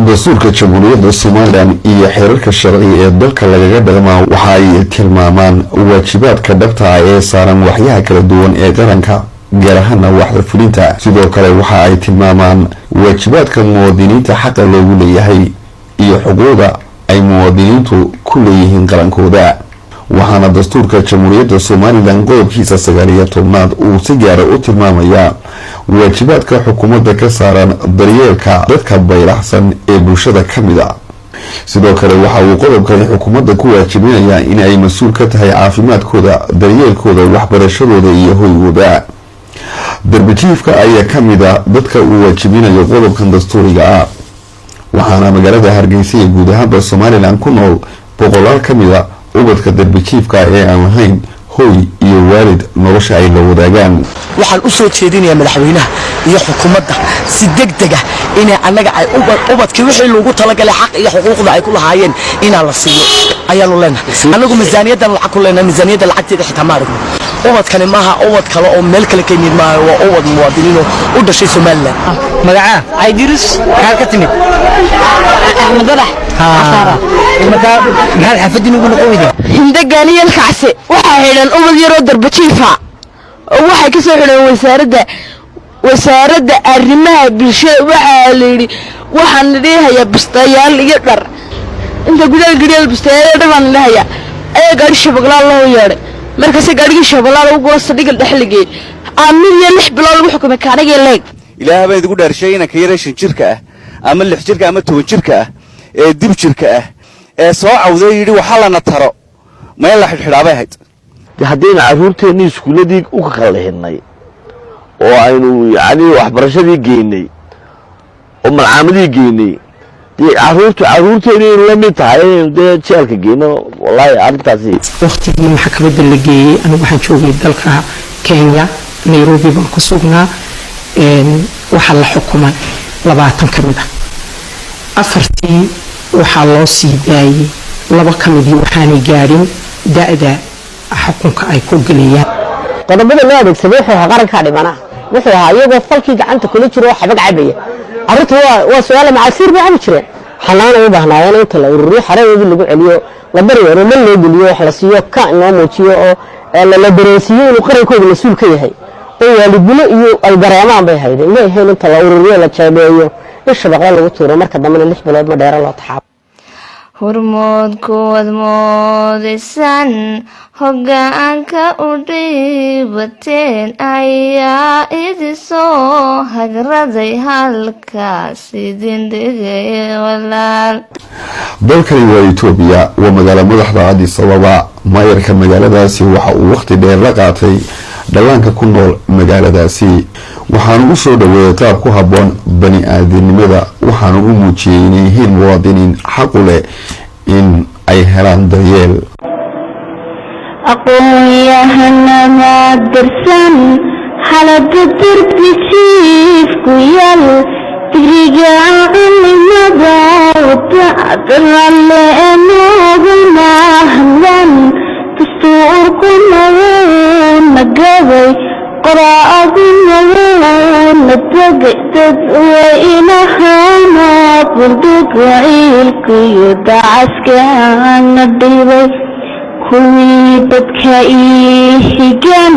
dastuurka jamhuuriyadda Soomaaliland iyo xeerarka sharci ee dalka lagaga dhaqmaa waxa ay tilmaamaan waajibaadka dhabta ah ee saaran waxyaha kala duwan ee qaranka gaar ahaan waaxda fulinta sidoo kale waxa ay tilmaamaan waajibaadka muwaadiniinta xaqa loogu leeyahay iyo xuquuqda ay muwaadiniintu ku leeyihiin qarankooda waxaana dastuurka jamhuuriyadda Soomaaliland qodobkiisa 19 uu si gaar ah u tilmaamayaa waajibaadka xukuumadda ka saaran daryeelka dadka baylaxsan ee bulshada kamida sidoo kale waxa uu qodobkani xukuumadda ku waajibinayaa in ay mas'uul ka tahay caafimaadkooda daryeelkooda waxbarashadooda iyo hoygooda darbijiifka ayaa kamida dadka uu waajibinayo qodobkan dastuuriga ah waxaana magaalada Hargeysa iyo guud ahaan Soomaaliland ku nool boqolaal kamida ubadka darbijiifka ee aan lahayn hooy iyo waalid nolosha ay la wadaagaan waxaan u soo jeedinayaa madaxweynaha iyo xukuumadda si degdeg ah in anaga ay ubadkii wixii loogu talagalay xaq iyo xuquuqda ay ku lahaayeen in la siiyo ayaanu leenahay anagu miisaaniyadan lacag ku leenahay miisaaniyada lacagteeda xitaa ma aragno ubadkani maaha ubad kale oo meel kale ka yimid maaha waa ubad muwaadiniin u dhashay Soomaaliland magaca Aydiris maxaa ka timid Ahmed Darax maxaa xafadin ugu noqoyday hinda gaaniyal kacsi waxa xidhan ubad yar oo darbajiifa waxay ka soo xidhan wasaaradda arrimaha bulshada waxa la yiri waxaan leeyahay bustayaal iyo dhar inta gudaha gariil bustayaal dhar leeyahay ay gaari shabaqlaal loo yeeray markaas gaarigii shabaqlaal ugu sadhigal dhaxligeen aamin iyo 6 bilood lagu xukumay kaaniga leeg ilaahay baa idigu dhaarsheeyna ka yarashin jirka ah ama 6 jirka ama 10 jirka ah ee dib jirka ah ee soo cawday yiri waxa la taro meel la xidhxidhaabay hayd haddayna caruurteennii iskuuladii u ka kala lehinay oo aynu yani waxbarashadii geynay oo malcaamadii geynay dee caruurteennii la mid tahay dee jeelka geyno wallaahi arrintaasi waqtigii maxkamadda la geeyey anigu waxaan joogay dalka Kenya Nairobi baan ku sugnaa waxaa la xukumay 20 ka mid ah afartii waxaa loo sii daayay 2 ka mid waxaanay gaarin da'da xukunka ay ku galiyaan qodobada loo adeegsaday wuxuu qaranka dhimana wuxuu ahaa iyagoo falkii gacanta kula jiro xabag cabaya arrintu waa su'aal macasiir baa jireen xanaana u baahnaayeen inta la ururiyo xareeyada lagu celiyo la bariyo ma loo geliyo wax la siiyo ka inoo muujiyo oo la dareensiyo inuu qarankooda mas'uul ka yahay oo waalidnimo iyo ay dareemaan bay haydeen ma ahayn inta la ururiyo la jaabeeyo in shabaqla lagu tuuro marka dambana 6 bilood ma dheera loo taxaabo hormood kuwad moodaysan hoggaanka u dhiibateen ayaa idisoo hagraday halkaas idin dhigay walaal dalkani waa Itoobiya waa magaalo madaxda Addis Ababa maayarka magaaladaasi waxa uu waqti dheer la qaatay dhallaanka ku nool magaaladaasi waxaanu u soo dhaweeyay qaab ku habboon bani aadamnimada waxaanu u muujiyay inay yihiin muwaadiniin xaq u leh in ay helaan daryeel aqoon-yahanada darsan xaalada darbijiifku yal digriga cilmada wadada noogu mahlan dastuurku nagabay quraa'aduna natagay dadweynahana burduga ciilkiyo dacaskana dhibay kuwii dadka ii higan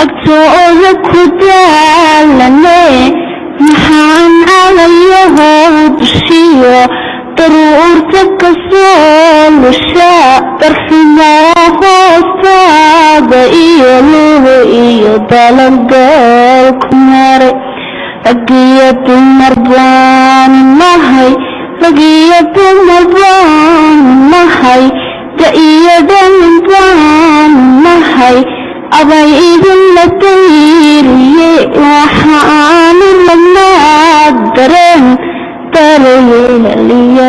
agtooda ku daalane maxaan calayaho dushiyo daruurta kasoo lusha darximo hoostaada iyo luhu iyo dalangal ku maray ragiyo dumar baan nahay ragiyo dumar baan nahay da iyo dhalin baan nahay abay idin la dayriye waxaanu ladnaa dareen daryeeliyo